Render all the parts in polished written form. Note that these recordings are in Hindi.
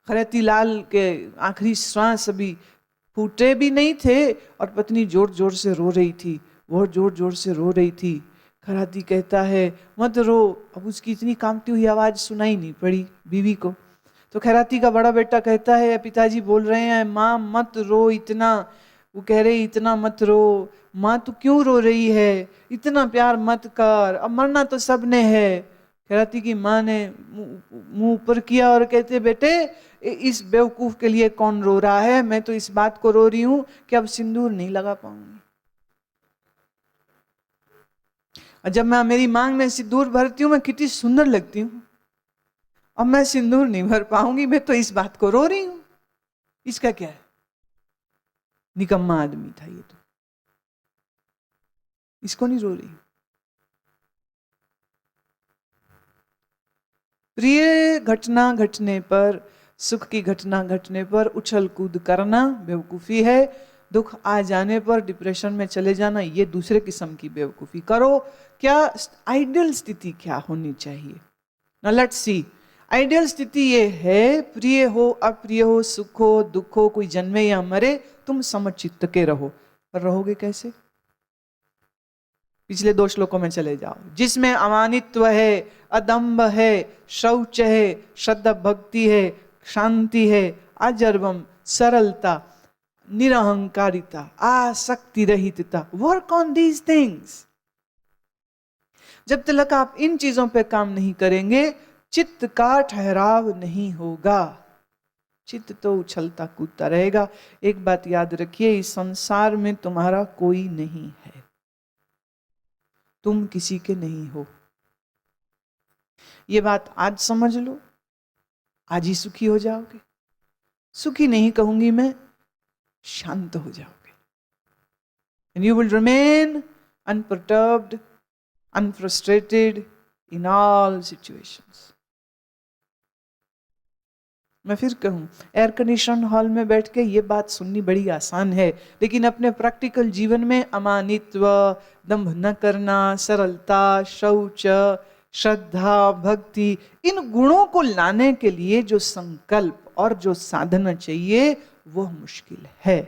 खरैती लाल के आखिरी श्वास अभी फूटे भी नहीं थे और पत्नी जोर जोर से रो रही थी, वो जोर जोर से रो रही थी। खराती कहता है मत रो। अब उसकी इतनी कांपती हुई आवाज सुनाई नहीं पड़ी बीवी को। तो खैराती का बड़ा बेटा कहता है पिताजी बोल रहे हैं माँ मत रो इतना। वो कह रही इतना मत रो। माँ तू क्यों रो रही है, इतना प्यार मत कर, अब मरना तो सबने है। खैराती की माँ ने मुंह ऊपर किया और कहते बेटे इस बेवकूफ के लिए कौन रो रहा है, मैं तो इस बात को रो रही हूं कि अब सिंदूर नहीं लगा पाऊंगी। और जब मैं मेरी मांग में सिंदूर भरती हूं मैं कितनी सुंदर लगती हूं, अब मैं सिंदूर नहीं भर पाऊंगी, मैं तो इस बात को रो रही हूं। इसका क्या है? निकम्मा आदमी था ये तो, इसको नहीं रो रही। प्रिय घटना घटने पर, सुख की घटना घटने पर उछल कूद करना बेवकूफी है। दुख आ जाने पर डिप्रेशन में चले जाना ये दूसरे किस्म की बेवकूफी। करो क्या, आइडियल स्थिति क्या होनी चाहिए? ना लेट्स सी। आइडियल स्थिति ये है प्रिय हो अप्रिय हो, सुख हो दुख हो, कोई जन्मे या मरे, तुम समचित्त के रहो। पर रहोगे कैसे? पिछले 2 श्लोकों में चले जाओ, जिसमें अमानित्व है, अदम्भ है, शौच है, श्रद्धा भक्ति है, शांति है, अजर्वम सरलता, निरहंकारिता, आसक्ति रहितता। Work on these things. जब तक आप इन चीजों पे काम नहीं करेंगे चित्त का ठहराव नहीं होगा, चित्त तो उछलता कूदता रहेगा। एक बात याद रखिए, इस संसार में तुम्हारा कोई नहीं है, तुम किसी के नहीं हो। ये बात आज समझ लो, आज ही सुखी हो जाओगे। सुखी नहीं कहूंगी मैं, शांत हो जाओगे। And you will remain unperturbed, unfrustrated in all situations. मैं फिर कहूं, एयर कंडीशन हॉल में बैठ के ये बात सुननी बड़ी आसान है, लेकिन अपने प्रैक्टिकल जीवन में अमानित्व, दंभ न करना, सरलता, शौच, श्रद्धा, भक्ति, इन गुणों को लाने के लिए जो संकल्प और जो साधना चाहिए वह मुश्किल है।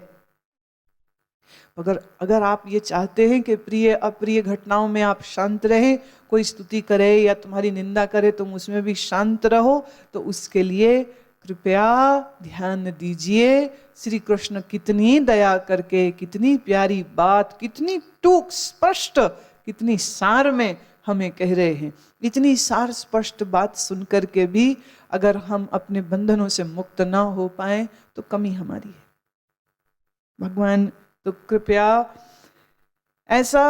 अगर आप ये चाहते हैं कि प्रिय अप्रिय घटनाओं में आप शांत रहें, कोई स्तुति करे या तुम्हारी निंदा करे तुम उसमें भी शांत रहो, तो उसके लिए कृपया ध्यान दीजिए श्री कृष्ण कितनी दया करके, कितनी प्यारी बात, कितनी टूक स्पष्ट, कितनी सार में हमें कह रहे हैं। इतनी सार स्पष्ट बात सुनकर के भी अगर हम अपने बंधनों से मुक्त ना हो पाए तो कमी हमारी है। भगवान तो कृपया ऐसा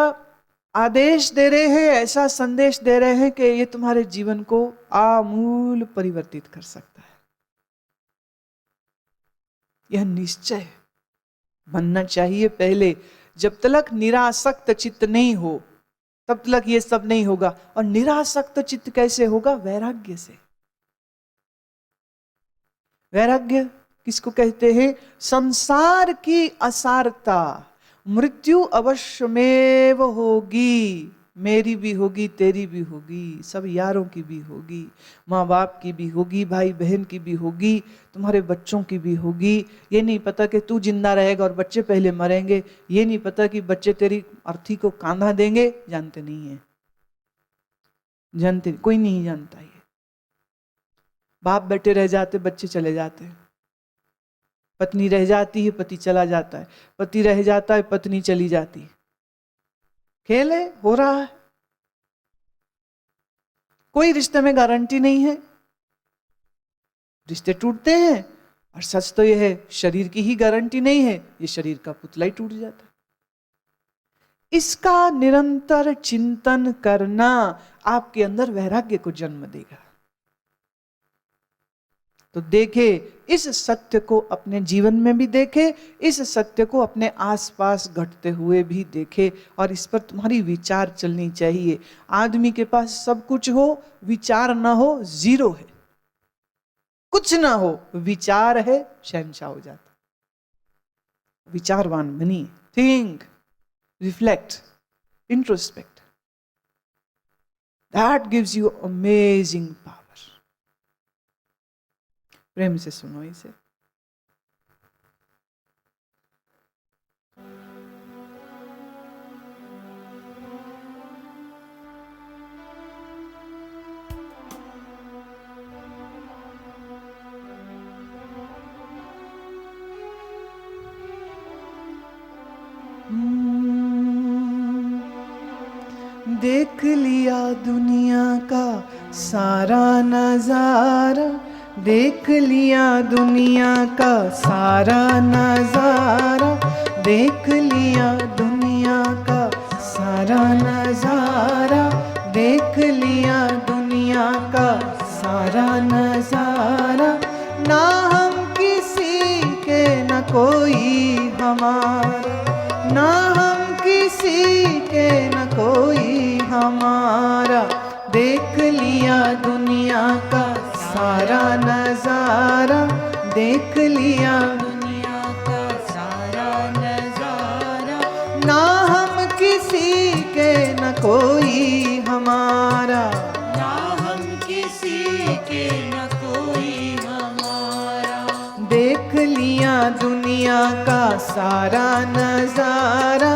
आदेश दे रहे हैं, ऐसा संदेश दे रहे हैं कि ये तुम्हारे जीवन को आमूल परिवर्तित कर सकता है। यह निश्चय बनना चाहिए पहले। जब तक निरासक्त चित्त नहीं हो तब तक ये सब नहीं होगा। और निरासक्त चित्त कैसे होगा? वैराग्य से। वैराग्य किसको कहते हैं? संसार की असारता, मृत्यु अवश्यमेव होगी, मेरी भी होगी, तेरी भी होगी, सब यारों की भी होगी, माँ बाप की भी होगी, भाई बहन की भी होगी, तुम्हारे बच्चों की भी होगी। ये नहीं पता कि तू जिंदा रहेगा और बच्चे पहले मरेंगे, ये नहीं पता कि बच्चे तेरी अर्थी को कांधा देंगे, जानते नहीं है, जानते कोई नहीं जानता। ये बाप बेटे रह जाते, बच्चे चले जाते, पत्नी रह जाती है, पति चला जाता है, पति रह जाता है, पत्नी चली जाती है। खेल है, हो रहा है। कोई रिश्ते में गारंटी नहीं है, रिश्ते टूटते हैं। और सच तो यह है शरीर की ही गारंटी नहीं है, ये शरीर का पुतला ही टूट जाता है। इसका निरंतर चिंतन करना आपके अंदर वैराग्य को जन्म देगा। तो देखे, इस सत्य को अपने जीवन में भी देखे, इस सत्य को अपने आसपास घटते हुए भी देखे, और इस पर तुम्हारी विचार चलनी चाहिए। आदमी के पास सब कुछ हो, विचार ना हो, जीरो है। कुछ ना हो, विचार है, शहंशाह हो जाता। विचारवान बनिए। Think, reflect, introspect. That gives you amazing power. प्रेम से सुनो इसे। देख लिया दुनिया का सारा नजारा, देख लिया दुनिया का सारा नजारा, देख लिया दुनिया का सारा नजारा, देख लिया दुनिया का सारा नजारा। ना हम किसी के न कोई हमारा, ना हम किसी के न कोई हमारा। देख लिया दुनिया का सारा नजारा, देख लिया दुनिया का सारा नजारा। ना हम किसी के न कोई हमारा, ना हम किसी के न कोई हमारा। देख लिया दुनिया का सारा नजारा,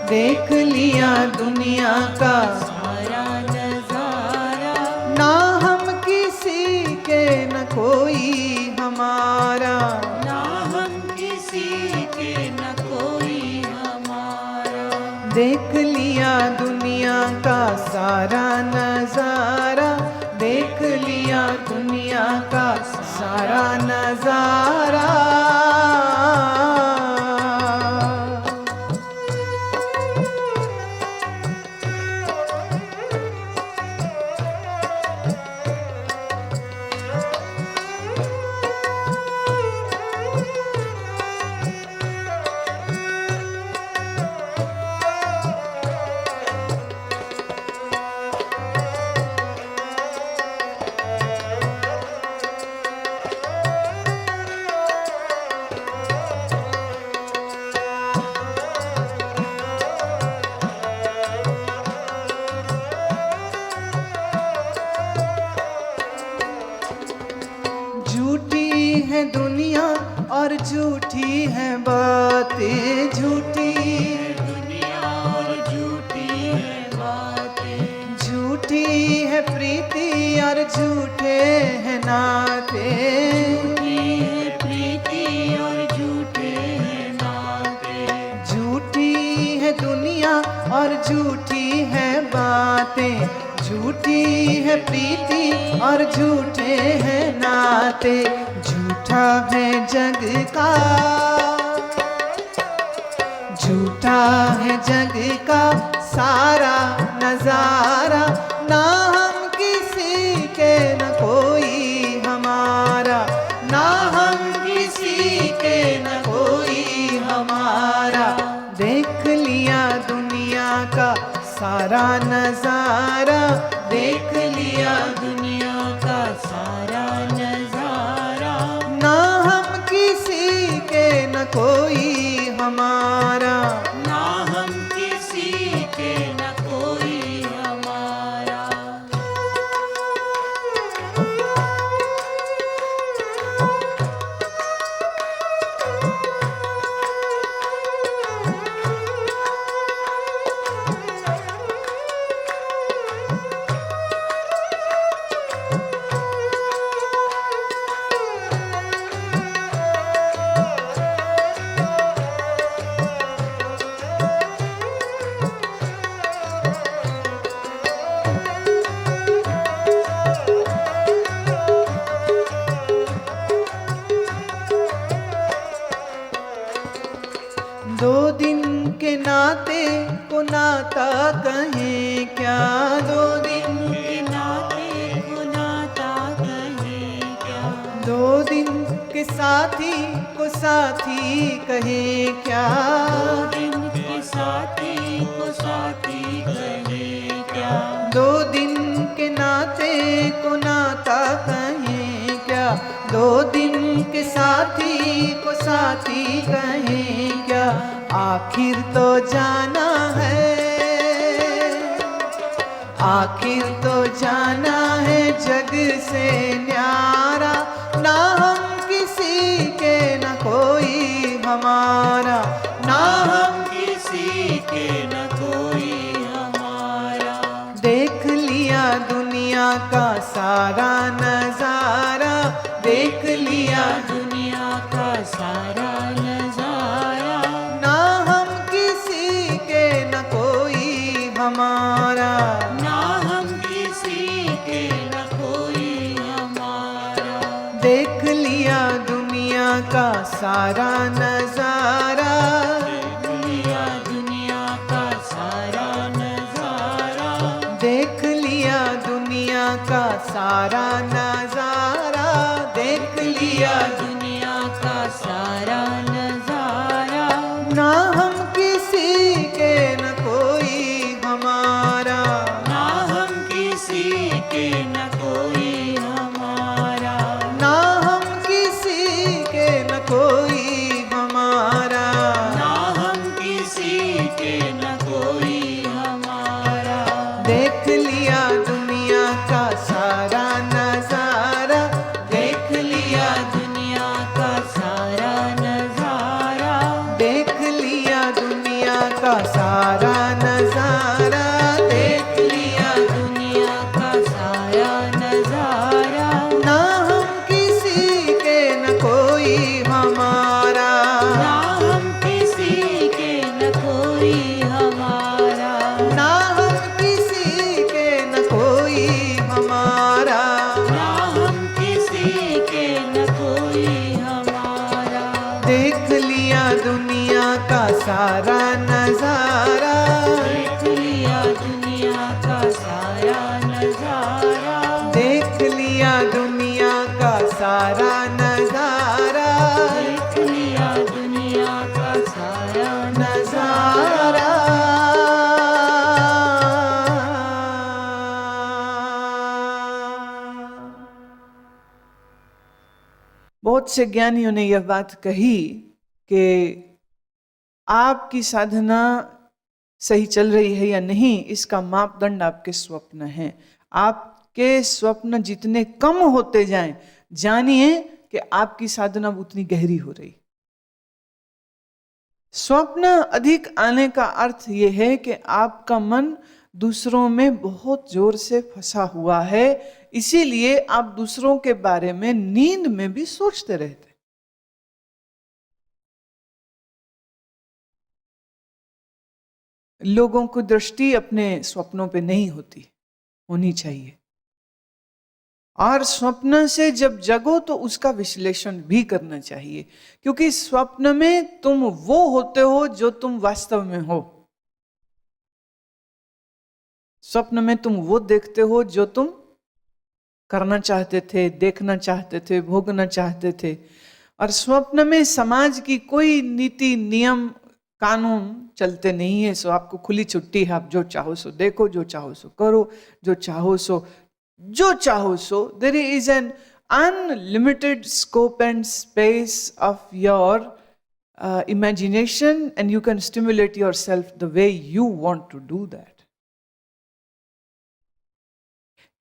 देख लिया दुनिया का सारा नजारा। ना हम किसी के न कोई हमारा, ना हम किसी के न कोई हमारा। देख लिया दुनिया का सारा नजारा, देख लिया दुनिया का सारा नजारा। झूठी है दुनिया और झूठी है बातें, झूठी है दुनिया और झूठी है बातें। झूठी है प्रीति और झूठे हैं नाते, झूठी है प्रीति और झूठे हैं नाते। झूठी है दुनिया और झूठी है बातें, झूठी है प्रीति और झूठे हैं नाते। झूठा है जग का, झूठा है जग का सारा नजारा। ना हम किसी के न कोई हमारा, ना हम किसी के न कोई हमारा। देख लिया दुनिया का सारा नजारा, देख लिया दुनिया का सारा नजारा। ना हम किसी के न कोई हमारा, ना हम किसी के न कोई हमारा। दो दिन के नाते को नाता कहें क्या, दो दिन के नाते को नाता कहें क्या। दो दिन के साथी को साथी कहें क्या, दो दिन के साथी को साथी कहें क्या। दो दिन के नाते को नाता कहें क्या, दो दिन के साथी को साथी कहें क्या। आखिर तो जाना है, आखिर तो जाना है जग से न्यारा। ना हम दुनिया का सारा नजारा, देख लिया दुनिया का सारा नजारा, ना हम किसी के न कोई हमारा, ना हम किसी के न कोई हमारा। देख लिया दुनिया का सारा नजारा, देख लिया दुनिया का सारा नजारा, देख लिया दुनिया का सारा नजारा, देख लिया दुनिया का सारा नजारा, ना हम किसी के न कोई हमारा, ना हम किसी के न कोई हमारा, ना हम किसी के न कोई हमारा, ना हम किसी के न कोई हमारा। देख लिया दुनिया का सारा नजारा, देख लिया दुनिया का सारा नजारा, देख लिया दुनिया का सारा नजारा, देख लिया दुनिया का सारा नजारा, ना हम किसी के न कोई हमारा, ना हम किसी के न कोई हमारा, ना हम किसी के न कोई हमारा, ना हम किसी के न कोई हमारा। देख लिया दुनिया का सारा नजारा, देख लिया दुनिया का सारा नजारा, देख लिया दुनिया का सारा नजारा, देख लिया दुनिया का सारा नजारा। बहुत से ज्ञानियों ने यह बात कही कि आपकी साधना सही चल रही है या नहीं, इसका मापदंड आपके स्वप्न हैं। आपके स्वप्न जितने कम होते जाएं, जानिए कि आपकी साधना उतनी गहरी हो रही। स्वप्न अधिक आने का अर्थ यह है कि आपका मन दूसरों में बहुत जोर से फंसा हुआ है, इसीलिए आप दूसरों के बारे में नींद में भी सोचते रहते। लोगों को दृष्टि अपने स्वप्नों पे नहीं होनी चाहिए। और स्वप्न से जब जगो तो उसका विश्लेषण भी करना चाहिए, क्योंकि स्वप्न में तुम वो होते हो जो तुम वास्तव में हो। स्वप्न में तुम वो देखते हो जो तुम करना चाहते थे, देखना चाहते थे, भोगना चाहते थे। और स्वप्न में समाज की कोई नीति नियम कानून चलते नहीं है। सो आपको खुली छुट्टी है, आप जो चाहो सो देखो, जो चाहो सो करो, जो चाहो सो। There is an unlimited scope and space of your imagination, and you can stimulate yourself the way you want to do that.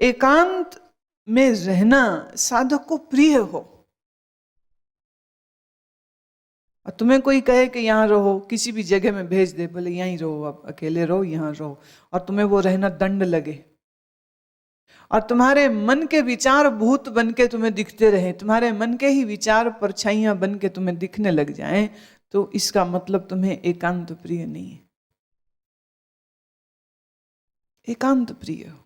एकांत में रहना साधक को प्रिय हो। और तुम्हें कोई कहे कि यहाँ रहो, किसी भी जगह में भेज दे, बोले यहीं रहो, आप अकेले रहो, यहाँ रहो, और तुम्हें वो रहना दंड लगे, और तुम्हारे मन के विचार भूत बन के तुम्हें दिखते रहे, तुम्हारे मन के ही विचार परछाइयां बन के तुम्हें दिखने लग जाएं, तो इसका मतलब तुम्हें एकांत प्रिय नहीं है। एकांत प्रिय हो।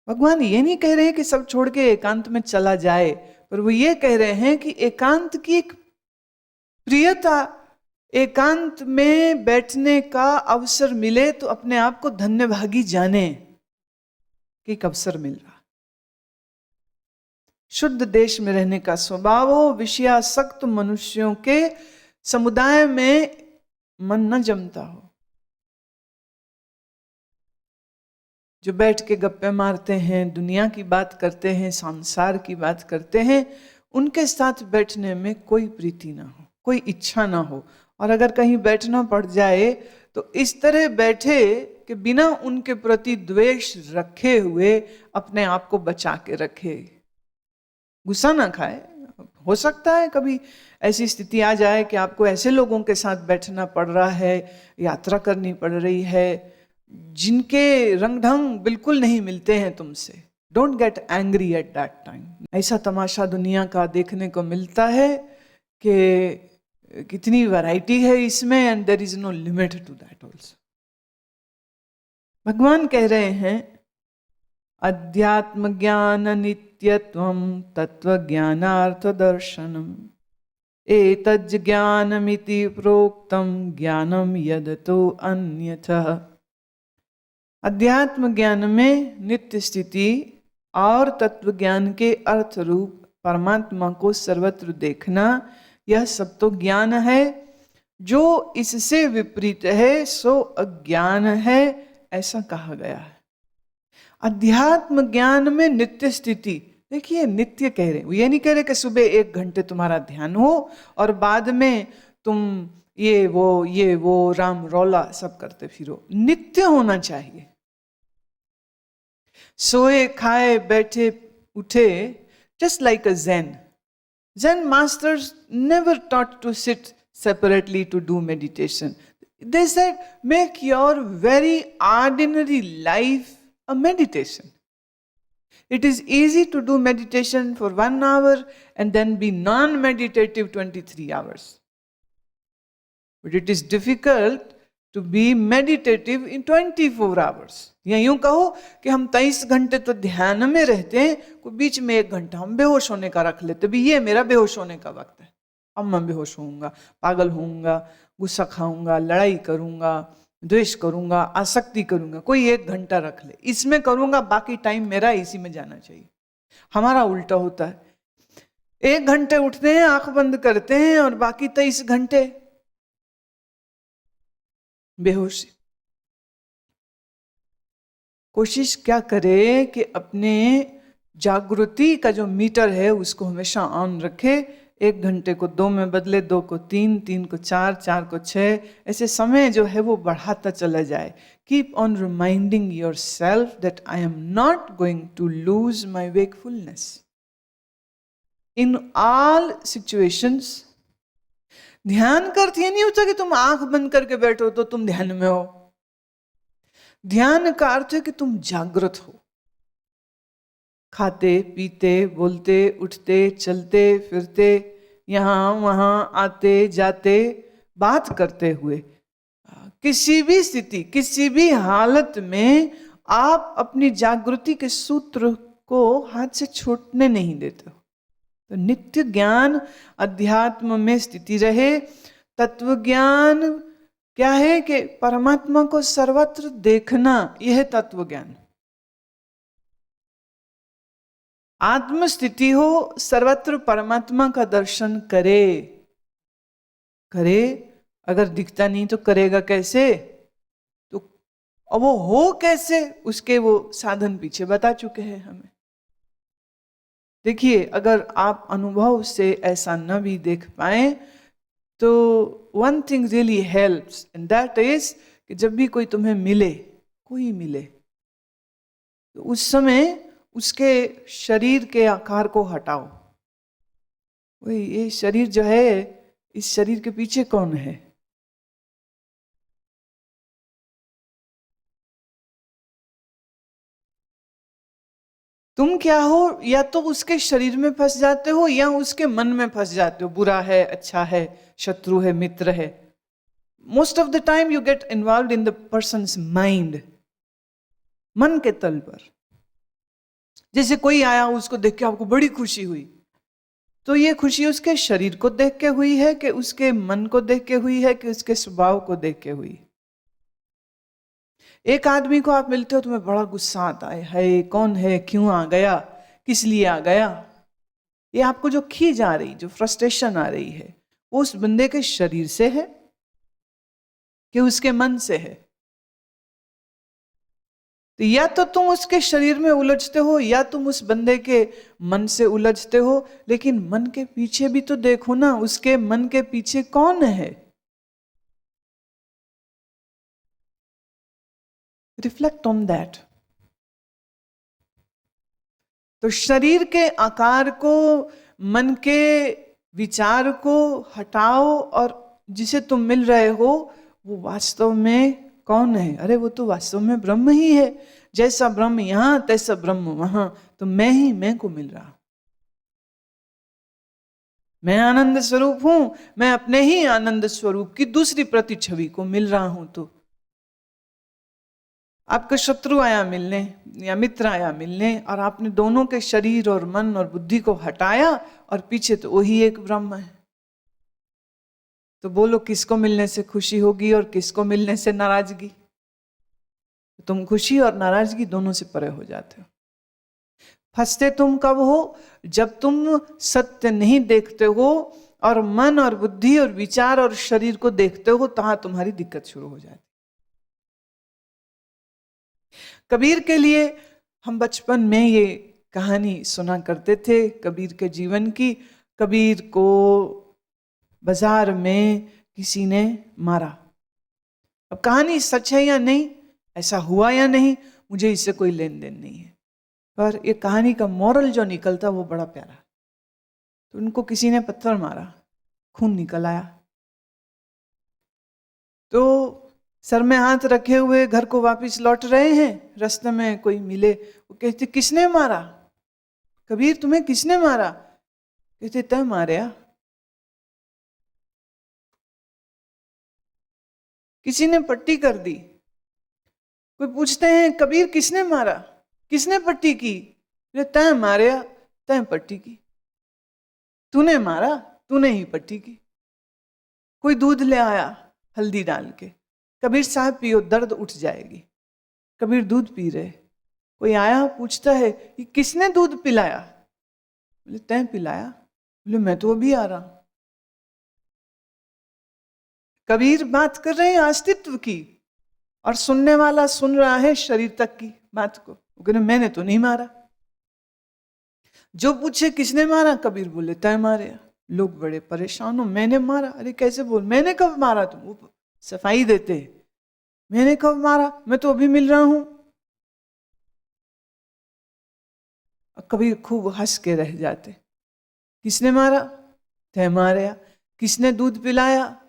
भगवान ये नहीं कह रहे कि सब छोड़ के एकांत में चला जाए, पर वो ये कह रहे हैं कि एकांत की एक प्रियता, एकांत में बैठने का अवसर मिले तो अपने आप को धन्यभागी जाने कि एक अवसर मिल रहा। शुद्ध देश में रहने का स्वभाव हो। विषयासक्त मनुष्यों के समुदाय में मन न जमता हो, जो बैठ के गप्पे मारते हैं, दुनिया की बात करते हैं, संसार की बात करते हैं, उनके साथ बैठने में कोई प्रीति ना हो, कोई इच्छा ना हो। और अगर कहीं बैठना पड़ जाए तो इस तरह बैठे कि बिना उनके प्रति द्वेष रखे हुए अपने आप को बचा के रखे, गुस्सा ना खाए। हो सकता है कभी ऐसी स्थिति आ जाए कि आपको ऐसे लोगों के साथ बैठना पड़ रहा है, यात्रा करनी पड़ रही है, जिनके रंग ढंग बिल्कुल नहीं मिलते हैं तुमसे, don't get angry at that time. ऐसा तमाशा दुनिया का देखने को मिलता है कि कितनी वैरायटी है इसमें, and there is no limit to that also. भगवान कह रहे हैं अध्यात्म ज्ञान नित्यत्वम तत्व ज्ञानार्थ दर्शनम एतज् ज्ञानमिति प्रोक्तम ज्ञानम यदतो अन्यथा। अध्यात्म ज्ञान में नित्य स्थिति और तत्व ज्ञान के अर्थ रूप परमात्मा को सर्वत्र देखना, यह सब तो ज्ञान है। जो इससे विपरीत है सो अज्ञान है, ऐसा कहा गया है। अध्यात्म ज्ञान में नित्य स्थिति, देखिए नित्य कह रहे, ये नहीं कह रहे कि सुबह 1 घंटे तुम्हारा ध्यान हो और बाद में तुम ये वो राम रौला सब करते फिरो। नित्य होना चाहिए। सोए खाए बैठे उठे, just like a Zen masters never taught to sit separately to do meditation. They said, make your very ordinary life a meditation. It is easy to do meditation for 1 hour and then be non-meditative 23 hours. But it is difficult to be meditative in 24 hours. या यूं कहो कि हम 23 घंटे तो ध्यान में रहते हैं, कोई बीच में 1 घंटा हम बेहोश होने का रख लेते, भी ये मेरा बेहोश होने का वक्त है, अब मैं बेहोश होऊंगा, पागल होऊंगा, गुस्सा खाऊंगा, लड़ाई करूंगा, द्वेष करूंगा, आसक्ति करूंगा, कोई 1 घंटा रख ले, इसमें करूंगा, बाकी टाइम मेरा इसी में जाना चाहिए। हमारा उल्टा होता है, 1 घंटे उठते हैं, आंख बंद करते हैं और बाकी 23 घंटे बेहोशी। कोशिश क्या करे कि अपने जागृति का जो मीटर है उसको हमेशा ऑन रखे। 1 घंटे को 2 में बदले, 2 को 3, 3 को 4, 4 को 6, ऐसे समय जो है वो बढ़ाता चला जाए। Keep on reminding yourself that I am not going to lose my wakefulness in all situations. ध्यान का अर्थ ये नहीं होता कि तुम आंख बंद करके बैठो तो तुम ध्यान में हो। ध्यान का अर्थ है कि तुम जागृत हो, खाते पीते, बोलते उठते, चलते फिरते, यहाँ वहाँ आते जाते, बात करते हुए, किसी भी स्थिति, किसी भी हालत में आप अपनी जागृति के सूत्र को हाथ से छूटने नहीं देते हो। तो नित्य ज्ञान अध्यात्म में स्थिति रहे। तत्व ज्ञान क्या है कि परमात्मा को सर्वत्र देखना, यह तत्व ज्ञान। आत्म स्थिति हो, सर्वत्र परमात्मा का दर्शन करे। अगर दिखता नहीं तो करेगा कैसे? तो अब वो हो कैसे, उसके वो साधन पीछे बता चुके हैं हमें। देखिए, अगर आप अनुभव से ऐसा न भी देख पाए तो one thing really helps, and that is कि जब भी कोई तुम्हें मिले, कोई मिले, तो उस समय उसके शरीर के आकार को हटाओ। वही ये शरीर जो है, इस शरीर के पीछे कौन है? तुम क्या हो? या तो उसके शरीर में फंस जाते हो या उसके मन में फंस जाते हो। बुरा है, अच्छा है, शत्रु है, मित्र है। Most of the time you get involve in the persons mind, मन के तल पर। जैसे कोई आया, उसको देख के आपको बड़ी खुशी हुई, तो ये खुशी उसके शरीर को देख के हुई है कि उसके मन को देख के हुई है कि उसके स्वभाव को देख के हुई? एक आदमी को आप मिलते हो, तुम्हें बड़ा गुस्सा आता है, कौन है, क्यों आ गया, किस लिए आ गया? ये आपको जो खींच आ रही, जो फ्रस्ट्रेशन आ रही है, वो उस बंदे के शरीर से है कि उसके मन से है? तो या तो तुम उसके शरीर में उलझते हो या तुम उस बंदे के मन से उलझते हो। लेकिन मन के पीछे भी तो देखो ना, उसके मन के पीछे कौन है? Reflect on that. तो शरीर के आकार को, मन के विचार को हटाओ और जिसे तुम मिल रहे हो वो वास्तव में कौन है? अरे वो तो वास्तव में ब्रह्म ही है। जैसा ब्रह्म यहाँ तैसा ब्रह्म वहां, तो मैं ही मैं को मिल रहा हूं। मैं आनंद स्वरूप हूं, मैं अपने ही आनंद स्वरूप की दूसरी प्रतिछवि को मिल रहा हूं। तो आपका शत्रु आया मिलने या मित्र आया मिलने, और आपने दोनों के शरीर और मन और बुद्धि को हटाया, और पीछे तो वही एक ब्रह्म है। तो बोलो किसको मिलने से खुशी होगी और किसको मिलने से नाराजगी? तुम खुशी और नाराजगी दोनों से परे हो जाते हो। फंसते तुम कब हो? जब तुम सत्य नहीं देखते हो और मन और बुद्धि और विचार और शरीर को देखते हो, तहां तुम्हारी दिक्कत शुरू हो जाती। कबीर के लिए हम बचपन में ये कहानी सुना करते थे, कबीर के जीवन की। कबीर को बाजार में किसी ने मारा। अब कहानी सच है या नहीं, ऐसा हुआ या नहीं, मुझे इससे कोई लेन देन नहीं है, पर ये कहानी का मोरल जो निकलता वो बड़ा प्यारा। तो उनको किसी ने पत्थर मारा, खून निकल आया। तो सर में हाथ रखे हुए घर को वापस लौट रहे हैं, रास्ते में कोई मिले, वो कहते किसने मारा? कबीर तुम्हें किसने मारा? कहते तय मारया। किसी ने पट्टी कर दी। कोई पूछते हैं कबीर किसने मारा, किसने पट्टी की? तय मारया, तय पट्टी की। तूने मारा, तूने ही पट्टी की। कोई दूध ले आया हल्दी डाल के, कबीर साहब पियो दर्द उठ जाएगी। कबीर दूध पी रहे, कोई आया पूछता है ये किसने दूध पिलाया? बोले तैं पिलाया। बोले मैं तो अभी आ रहा हूं। कबीर बात कर रहे हैं अस्तित्व की, और सुनने वाला सुन रहा है शरीर तक की बात को। वो कहते मैंने तो नहीं मारा। जो पूछे किसने मारा, कबीर बोले तय मारे। लोग बड़े परेशान हो, मैंने मारा? अरे कैसे बोल, मैंने कब मारा? तुम वो सफाई देते, मैंने कब मारा, मैं तो अभी मिल रहा हूं। कबीर खूब हंस के रह जाते। किसने मारा? तय मारया। किसने दूध पिलाया?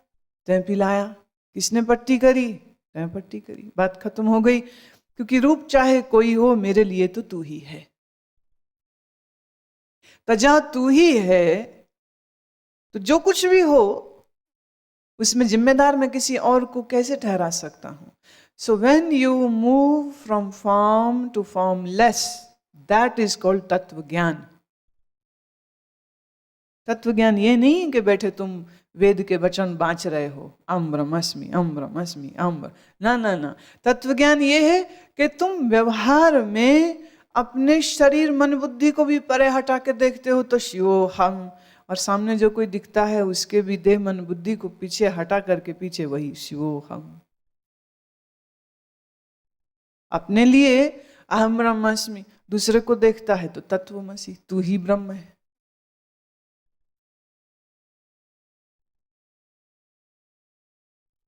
तय पिलाया। किसने पट्टी करी? तय पट्टी करी। बात खत्म हो गई। क्योंकि रूप चाहे कोई हो, मेरे लिए तो तू ही है। तजा तू ही है, तो जो कुछ भी हो उसमें जिम्मेदार मैं किसी और को कैसे ठहरा सकता हूं? So when you move from form to formless, that is called तत्व ज्ञान। तत्व ज्ञान ये नहीं कि बैठे तुम वेद के वचन बांच रहे हो, अम ब्रह्मस्मि अम ब्रह्मस्मि अम। ना ना ना, तत्व ज्ञान ये है कि तुम व्यवहार में अपने शरीर मन बुद्धि को भी परे हटा के देखते हो, तो शिवो हम, और सामने जो कोई दिखता है उसके भी देह मन बुद्धि को पीछे हटा करके पीछे वही शिवो हम। अपने लिए अहम ब्रह्मास्मि, दूसरे को देखता है तो तत्वमसि, तू ही ब्रह्म है।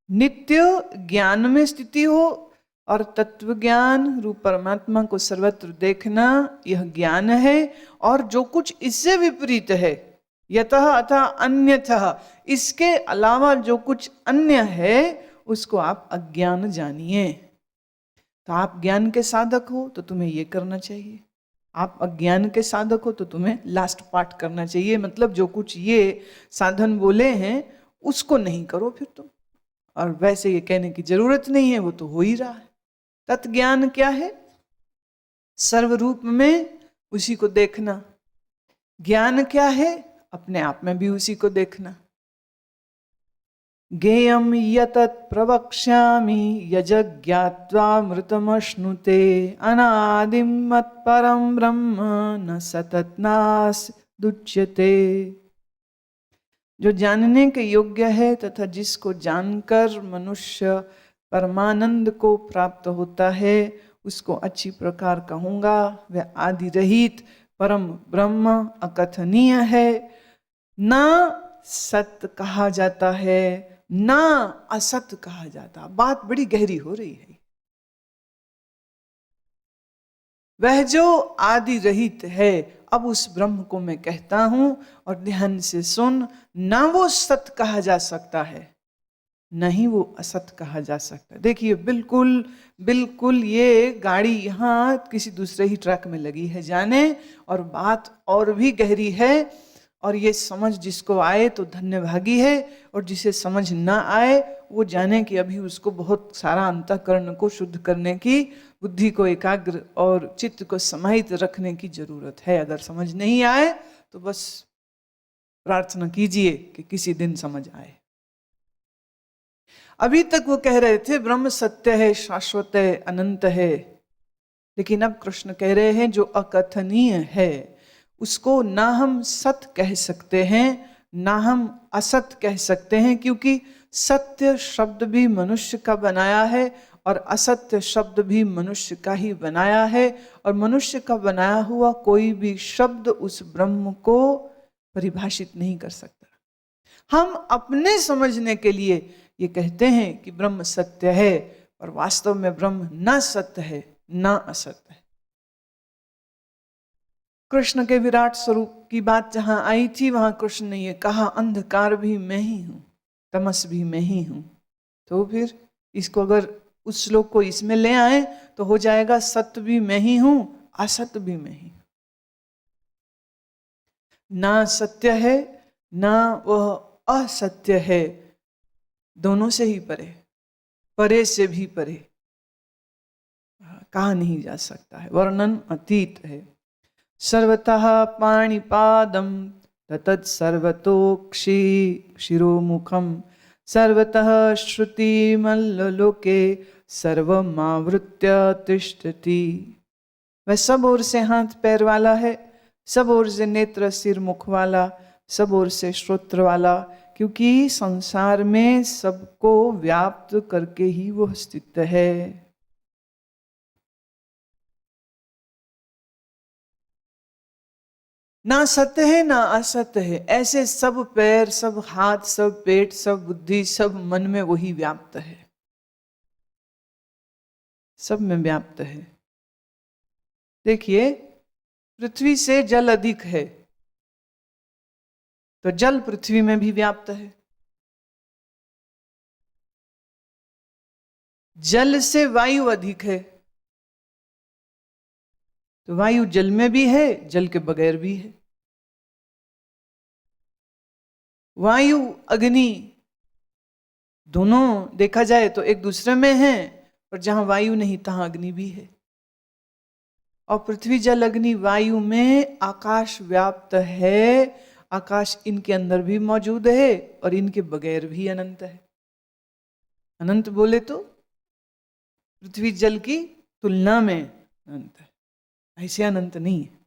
नित्य ज्ञान में स्थिति हो और तत्व ज्ञान रूप परमात्मा को सर्वत्र देखना, यह ज्ञान है। और जो कुछ इससे विपरीत है, यतः अतः अन्यतः, इसके अलावा जो कुछ अन्य है उसको आप अज्ञान जानिए। तो आप ज्ञान के साधक हो तो तुम्हें ये करना चाहिए, आप अज्ञान के साधक हो तो तुम्हें लास्ट पार्ट करना चाहिए। मतलब जो कुछ ये साधन बोले हैं उसको नहीं करो फिर तुम, और वैसे ये कहने की जरूरत नहीं है, वो तो हो ही रहा है। तत्ज्ञान क्या है? सर्वरूप में उसी को देखना। ज्ञान क्या है? अपने आप में भी उसी को देखना। ज्ञेयं यतत् प्रवक्ष्यामि यज्ञात्वामृतमश्नुते अनादिं मत्परं ब्रह्म न सततनास्दुच्यते। जो जानने के योग्य है तथा जिसको जानकर मनुष्य परमानंद को प्राप्त होता है, उसको अच्छी प्रकार कहूँगा, वह आदि रहित परम ब्रह्म अकथनीय है। न सत्य कहा जाता है, ना असत कहा जाता। बात बड़ी गहरी हो रही है। वह जो आदि रहित है, अब उस ब्रह्म को मैं कहता हूं, और ध्यान से सुन, ना वो सत कहा जा सकता है, नहीं वो असत कहा जा सकता। देखिए बिल्कुल बिल्कुल ये गाड़ी यहाँ किसी दूसरे ही ट्रक में लगी है जाने, और बात और भी गहरी है। और ये समझ जिसको आए तो धन्यभागी है, और जिसे समझ ना आए वो जाने कि अभी उसको बहुत सारा अंतःकरण को शुद्ध करने की, बुद्धि को एकाग्र और चित्त को समाहित रखने की जरूरत है। अगर समझ नहीं आए तो बस प्रार्थना कीजिए कि किसी दिन समझ आए। अभी तक वो कह रहे थे ब्रह्म सत्य है, शाश्वत है, अनंत है, लेकिन अब कृष्ण कह रहे हैं जो अकथनीय है उसको ना हम सत कह सकते हैं ना हम असत कह सकते हैं, क्योंकि सत्य शब्द भी मनुष्य का बनाया है और असत्य शब्द भी मनुष्य का ही बनाया है, और मनुष्य का बनाया हुआ कोई भी शब्द उस ब्रह्म को परिभाषित नहीं कर सकता। हम अपने समझने के लिए ये कहते हैं कि ब्रह्म सत्य है, और वास्तव में ब्रह्म ना सत्य है ना असत्य है। कृष्ण के विराट स्वरूप की बात जहां आई थी वहां कृष्ण ने ये कहा अंधकार भी मैं ही हूं, तमस भी मैं ही हूं। तो फिर इसको अगर उस श्लोक को इसमें ले आए तो हो जाएगा सत्य भी मैं ही हूं, असत्य भी मैं ही हूं। ना सत्य है ना वह असत्य है, दोनों से ही परे, परे से भी परे, कहा नहीं जा सकता है, वर्णन अतीत है। सर्वतः पाणिपादं ततत् सर्वतोक्षि शिरोमुखं सर्वतः श्रुतिमल्लोके सर्वमावृत्य तिष्ठति। वह सब ओर से हाथ पैर वाला है, सब ओर से नेत्र सिर मुख वाला, सब ओर से श्रोत्र वाला, क्योंकि संसार में सबको व्याप्त करके ही वह स्थित है। ना सत्य है ना असत्य है, ऐसे सब पैर सब हाथ सब पेट सब बुद्धि सब मन में वही व्याप्त है, सब में व्याप्त है। देखिए पृथ्वी से जल अधिक है तो जल पृथ्वी में भी व्याप्त है, जल से वायु अधिक है तो वायु जल में भी है, जल के बगैर भी है। वायु अग्नि दोनों देखा जाए तो एक दूसरे में है, पर जहां वायु नहीं तहां अग्नि भी है। और पृथ्वी जल अग्नि वायु में आकाश व्याप्त है, आकाश इनके अंदर भी मौजूद है और इनके बगैर भी अनंत है। अनंत बोले तो पृथ्वी जल की तुलना में अनंत है, ऐसे अनंत नहीं है।